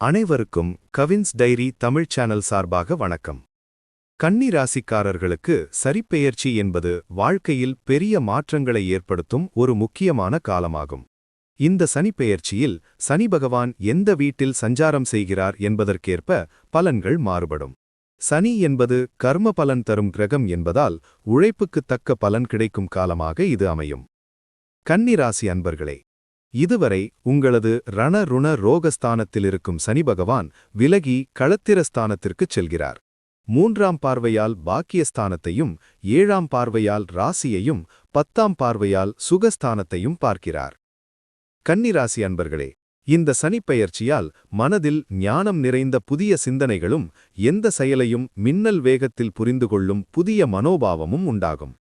அனைவருக்கும் Cavin's diary Tamil channel சார்பாக வணக்கம். கன்னி ராசிக்காரர்களுக்கு சரிப்பெயர்ச்சி என்பது வாழ்க்கையில் பெரிய மாற்றங்களை ஏற்படுத்தும் ஒரு முக்கியமான காலமாகும். இந்த சனிப்பெயர்ச்சியில் சனி பகவான் எந்த வீட்டில் சஞ்சாரம் செய்கிறார் என்பதற்கேற்ப பலன்கள் மாறுபடும். சனி என்பது கர்ம பலன் தரும் கிரகம் என்பதால் உழைப்புக்குத் தக்க பலன் கிடைக்கும் காலமாக இது அமையும். கன்னி ராசி அன்பர்களே, இதுவரை உங்களது ரண ருண ரோகஸ்தானத்திலிருக்கும் சனி பகவான் விலகி களத்திரஸ்தானத்திற்குச் செல்கிறார். 3ஆம் பார்வையால் பாக்கியஸ்தானத்தையும் 7ஆம் பார்வையால் ராசியையும் 10ஆம் பார்வையால் சுகஸ்தானத்தையும் பார்க்கிறார். கன்னிராசி அன்பர்களே, இந்த சனிப்பெயர்ச்சியால் மனதில் ஞானம் நிறைந்த புதிய சிந்தனைகளும் எந்த செயலையும் மின்னல் வேகத்தில் புரிந்துகொள்ளும் புதிய மனோபாவமும் உண்டாகும்.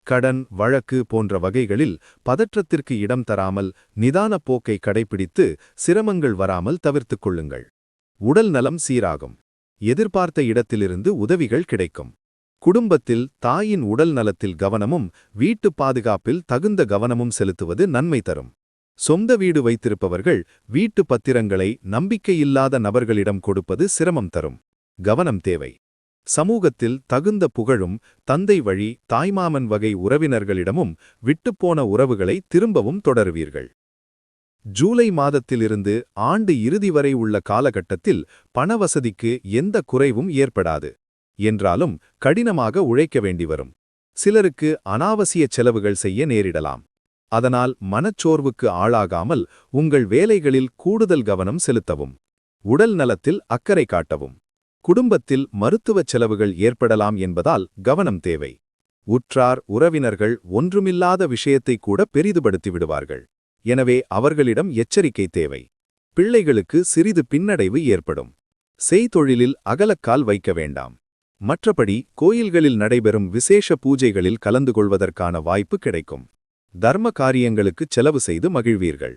கடன், வழக்கு போன்ற வகைகளில் பதற்றத்திற்கு இடம் தராமல் நிதான போக்கை கடைபிடித்து சிரமங்கள் வராமல் தவிர்த்துக் கொள்ளுங்கள். உடல் நலம் சீராகும். எதிர்பார்த்த இடத்திலிருந்து உதவிகள் கிடைக்கும். குடும்பத்தில் தாயின் உடல் நலத்தில் கவனமும் வீட்டு பாதுகாப்பில் தகுந்த கவனமும் செலுத்துவது நன்மை தரும். சொந்த வீடு வைத்திருப்பவர்கள் வீட்டு பத்திரங்களை நம்பிக்கையில்லாத நபர்களிடம் கொடுப்பது சிரமம் தரும். கவனம் தேவை. சமூகத்தில் தகுந்த புகழும் தந்தை வழி தாய்மாமன் வகை உறவினர்களிடமும் விட்டுப்போன உறவுகளை திரும்பவும் தொடருவீர்கள். ஜூலை மாதத்திலிருந்து ஆண்டு இறுதி வரை உள்ள காலகட்டத்தில் பணவசதிக்கு எந்த குறைவும் ஏற்படாது. என்றாலும் கடினமாக உழைக்க வேண்டி வரும். சிலருக்கு அனாவசிய செலவுகள் செய்ய நேரிடலாம். அதனால் மனச்சோர்வுக்கு ஆளாகாமல் உங்கள் வேலைகளில் கூடுதல் கவனம் செலுத்தவும். உடல் நலத்தில் அக்கறை காட்டவும். குடும்பத்தில் மருத்துவச் செலவுகள் ஏற்படலாம் என்பதால் கவனம் தேவை. உற்றார் உறவினர்கள் ஒன்றுமில்லாத விஷயத்தை கூட பெரிதுபடுத்தி விடுவார்கள். எனவே அவர்களிடம் எச்சரிக்கை தேவை. பிள்ளைகளுக்கு சிறிது பின்னடைவு ஏற்படும். செய்தொழிலில் அகலக்கால் வைக்க வேண்டாம். மற்றபடி கோயில்களில் நடைபெறும் விசேஷ பூஜைகளில் கலந்து கொள்வதற்கான வாய்ப்பு கிடைக்கும். தர்ம காரியங்களுக்கு செலவு செய்து மகிழ்வீர்கள்.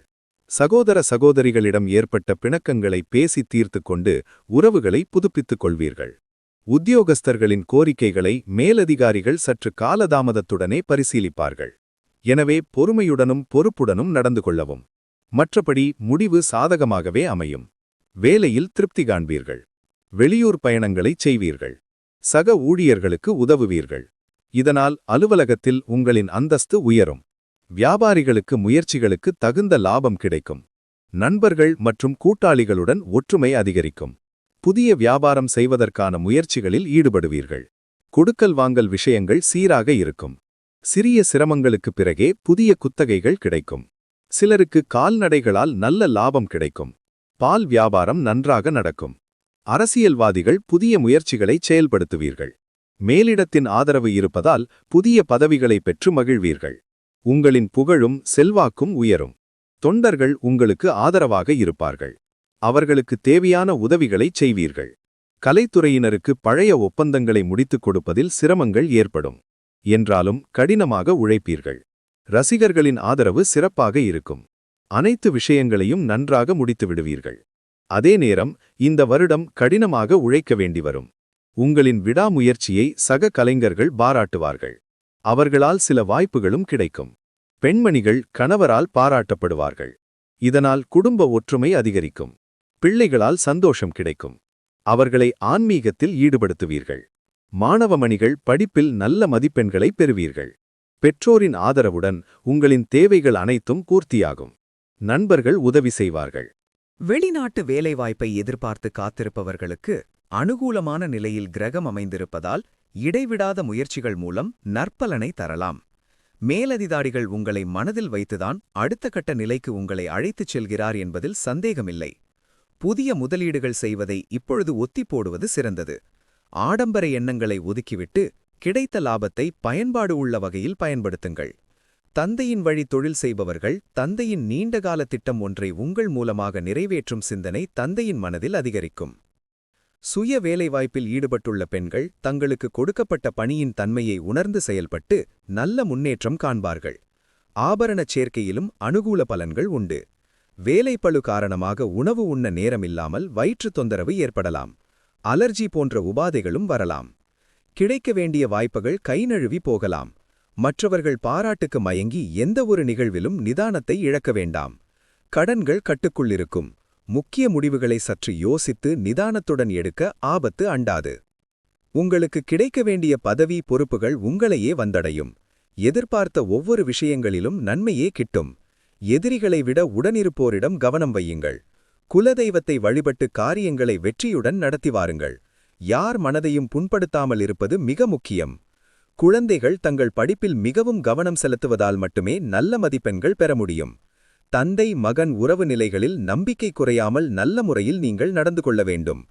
சகோதர சகோதரிகளிடம் ஏற்பட்ட பிணக்கங்களை பேசி தீர்த்து கொண்டு உறவுகளை புதுப்பித்துக் கொள்வீர்கள். உத்தியோகஸ்தர்களின் கோரிக்கைகளை மேலதிகாரிகள் சற்று காலதாமதத்துடனே பரிசீலிப்பார்கள். எனவே பொறுமையுடனும் பொறுப்புடனும் நடந்து கொள்ளவும். மற்றபடி முடிவு சாதகமாகவே அமையும். வேலையில் திருப்தி காண்பீர்கள். வெளியூர் பயணங்களை செய்வீர்கள். சக ஊழியர்களுக்கு உதவுவீர்கள். இதனால் அலுவலகத்தில் உங்களின் அந்தஸ்து உயரும். வியாபாரிகளுக்கு முயற்சிகளுக்கு தகுந்த லாபம் கிடைக்கும். நண்பர்கள் மற்றும் கூட்டாளிகளுடன் ஒற்றுமை அதிகரிக்கும். புதிய வியாபாரம் செய்வதற்கான முயற்சிகளில் ஈடுபடுவீர்கள். கொடுக்கல் வாங்கல் விஷயங்கள் சீராக இருக்கும். சிறிய சிரமங்களுக்குப் பிறகே புதிய குத்தகைகள் கிடைக்கும். சிலருக்கு கால்நடைகளால் நல்ல லாபம் கிடைக்கும். பால் வியாபாரம் நன்றாக நடக்கும். அரசியல்வாதிகள் புதிய முயற்சிகளை செயல்படுத்துவீர்கள். மேலிடத்தின் ஆதரவு இருப்பதால் புதிய பதவிகளை பெற்று மகிழ்வீர்கள். உங்களின் புகழும் செல்வாக்கும் உயரும். தொண்டர்கள் உங்களுக்கு ஆதரவாக இருப்பார்கள். அவர்களுக்கு தேவையான உதவிகளை செய்வீர்கள். கலைத்துறையினருக்கு பழைய ஒப்பந்தங்களை முடித்துக் கொடுப்பதில் சிரமங்கள் ஏற்படும். என்றாலும் கடினமாக உழைப்பீர்கள். ரசிகர்களின் ஆதரவு சிறப்பாக இருக்கும். அனைத்து விஷயங்களையும் நன்றாக முடித்துவிடுவீர்கள். அதே நேரம் இந்த வருடம் கடினமாக உழைக்க வேண்டி வரும். உங்களின் விடாமுயற்சியை சக கலைஞர்கள் பாராட்டுவார்கள். அவர்களால் சில வாய்ப்புகளும் கிடைக்கும். பெண்மணிகள் கணவரால் பாராட்டப்படுவார்கள். இதனால் குடும்ப ஒற்றுமை அதிகரிக்கும். பிள்ளைகளால் சந்தோஷம் கிடைக்கும். அவர்களை ஆன்மீகத்தில் ஈடுபடுத்துவீர்கள். மாணவமணிகள் படிப்பில் நல்ல மதிப்பெண்களை பெறுவீர்கள். பெற்றோரின் ஆதரவுடன் உங்களின் தேவைகள் அனைத்தும் பூர்த்தியாகும். நண்பர்கள் உதவி செய்வார்கள். வெளிநாட்டு வேலைவாய்ப்பை எதிர்பார்த்து காத்திருப்பவர்களுக்கு அனுகூலமான நிலையில் கிரகம் அமைந்திருப்பதால் இடைவிடாத முயற்சிகள் மூலம் நற்பலனை தரலாம். மேலதிகாரிகள் உங்களை மனதில் வைத்துதான் அடுத்த கட்ட நிலைக்கு உங்களை அழைத்துச் செல்கிறார் என்பதில் சந்தேகமில்லை. புதிய முதலீடுகள் செய்வதை இப்பொழுது ஒத்திப்போடுவது சிறந்தது. ஆடம்பர எண்ணங்களை ஒதுக்கிவிட்டு கிடைத்த லாபத்தை பயன்பாடு உள்ள வகையில் பயன்படுத்துங்கள். தந்தையின் வழி தொழில் செய்பவர்கள் தந்தையின் நீண்டகால திட்டம் ஒன்றை உங்கள் மூலமாக நிறைவேற்றும் சிந்தனை தந்தையின் மனதில் அதிகரிக்கும். சுய வேலைவாய்ப்பில் ஈடுபட்டுள்ள பெண்கள் தங்களுக்கு கொடுக்கப்பட்ட பணியின் தன்மையை உணர்ந்து செயல்பட்டு நல்ல முன்னேற்றம் காண்பார்கள். ஆபரணச் சேர்க்கையிலும் அனுகூல பலன்கள் உண்டு. வேலைப்பளு காரணமாக உணவு உண்ண நேரமில்லாமல் வயிற்று தொந்தரவு ஏற்படலாம். அலர்ஜி போன்ற உபாதைகளும் வரலாம். கிடைக்க வேண்டிய வாய்ப்புகள் கை நழுவி போகலாம். மற்றவர்கள் பாராட்டுக்கு மயங்கி எந்த ஒரு நிகழ்விலும் நிதானத்தை இழக்க வேண்டாம். கடன்கள் கட்டுக்குள்ளிருக்கும். முக்கிய முடிவுகளை சற்று யோசித்து நிதானத்துடன் எடுக்க ஆபத்து அண்டாது. உங்களுக்கு கிடைக்க வேண்டிய பதவி பொறுப்புகள் உங்களையே வந்தடையும். எதிர்பார்த்த ஒவ்வொரு விஷயங்களிலும் நன்மையே கிட்டும். எதிரிகளை விட உடனிருப்போரிடம் கவனம் வையுங்கள். குலதெய்வத்தை வழிபட்டு காரியங்களை வெற்றியுடன் நடத்தி வாருங்கள். யார் மனதையும் புண்படுத்தாமல் இருப்பது மிக முக்கியம். குழந்தைகள் தங்கள் படிப்பில் மிகவும் கவனம் செலுத்துவதால் மட்டுமே நல்ல மதிப்பெண்கள் பெற முடியும். தந்தை மகன் உறவு நிலைகளில் நம்பிக்கை குறையாமல் நல்ல முறையில் நீங்கள் நடந்து கொள்ள வேண்டும்.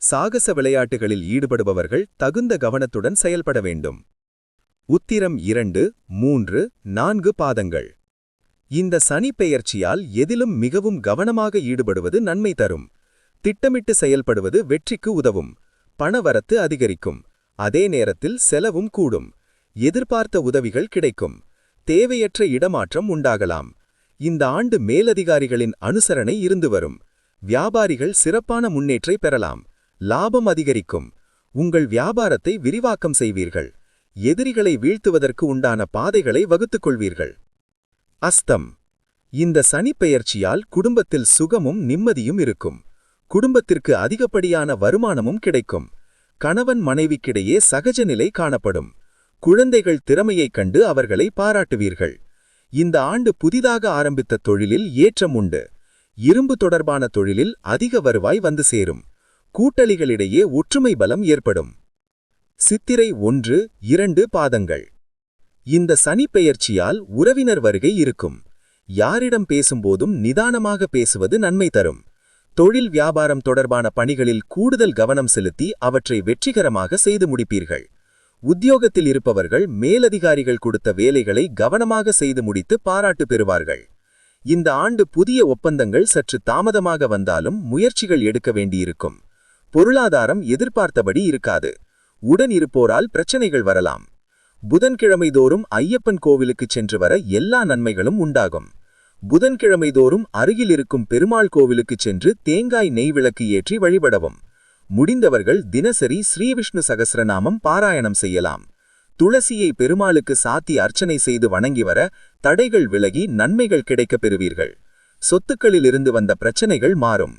சாகச விளையாட்டுகளில் ஈடுபடுபவர்கள் தகுந்த கவனத்துடன் செயல்பட வேண்டும். உத்திரம் 2, 3, 4 பாதங்கள். இந்த சனி பெயர்ச்சியால் எதிலும் மிகவும் கவனமாக ஈடுபடுவது நன்மை தரும். திட்டமிட்டு செயல்படுவது வெற்றிக்கு உதவும். பணவரத்து அதிகரிக்கும். அதே நேரத்தில் செலவும் கூடும். எதிர்பார்த்த உதவிகள் கிடைக்கும். தேவையற்ற இடமாற்றம் உண்டாகலாம். இந்த ஆண்டு மேலதிகாரிகளின் அனுசரணை இருந்து வரும். வியாபாரிகள் சிறப்பான முன்னேற்றை பெறலாம். லாபம் அதிகரிக்கும். உங்கள் வியாபாரத்தை விரிவாக்கம் செய்வீர்கள். எதிரிகளை வீழ்த்துவதற்கு உண்டான பாதைகளை வகுத்துக் கொள்வீர்கள். அஸ்தம். இந்த சனிப்பெயர்ச்சியால் குடும்பத்தில் சுகமும் நிம்மதியும் இருக்கும். குடும்பத்திற்கு அதிகப்படியான வருமானமும் கிடைக்கும். கணவன் மனைவிக்கிடையே சகஜ நிலை காணப்படும். குழந்தைகள் திறமையைக் கண்டு அவர்களை பாராட்டுவீர்கள். இந்த ஆண்டு புதிதாக ஆரம்பித்த தொழிலில் ஏற்றம் உண்டு. இரும்பு தொடர்பான தொழிலில் அதிக வருவாய் வந்து சேரும். கூட்டளிகளிடையே ஒற்றுமை பலம் ஏற்படும். சித்திரை 1, 2 பாதங்கள். இந்த சனிப்பெயர்ச்சியால் உறவினர் வருகை இருக்கும். யாரிடம் பேசும்போதும் நிதானமாக பேசுவது நன்மை தரும். தொழில் வியாபாரம் தொடர்பான பணிகளில் கூடுதல் கவனம் செலுத்தி அவற்றை வெற்றிகரமாக செய்து முடிப்பீர்கள். உத்தியோகத்தில் இருப்பவர்கள் மேலதிகாரிகள் கொடுத்த வேலைகளை கவனமாக செய்து முடித்து பாராட்டு பெறுவார்கள். இந்த ஆண்டு புதிய ஒப்பந்தங்கள் சற்று தாமதமாக வந்தாலும் முயற்சிகள் எடுக்க வேண்டியிருக்கும். பொருளாதாரம் எதிர்பார்த்தபடி இருக்காது. உடன் இருப்போரால் பிரச்சனைகள் வரலாம். புதன்கிழமை தோறும் ஐயப்பன் கோவிலுக்குச் சென்று வர எல்லா நன்மைகளும் உண்டாகும். புதன்கிழமை தோறும் அருகில் இருக்கும் பெருமாள் கோவிலுக்குச் சென்று தேங்காய் நெய் விளக்கு ஏற்றி வழிபடவும். முடிந்தவர்கள் தினசரி ஸ்ரீவிஷ்ணு சகஸ்ரநாமம் பாராயணம் செய்யலாம். துளசியை பெருமாளுக்கு சாத்தி அர்ச்சனை செய்து வணங்கி வர தடைகள் விலகி நன்மைகள் கிடைக்கப் பெறுவீர்கள். சொத்துக்களிலிருந்து வந்த பிரச்சனைகள் மாறும்.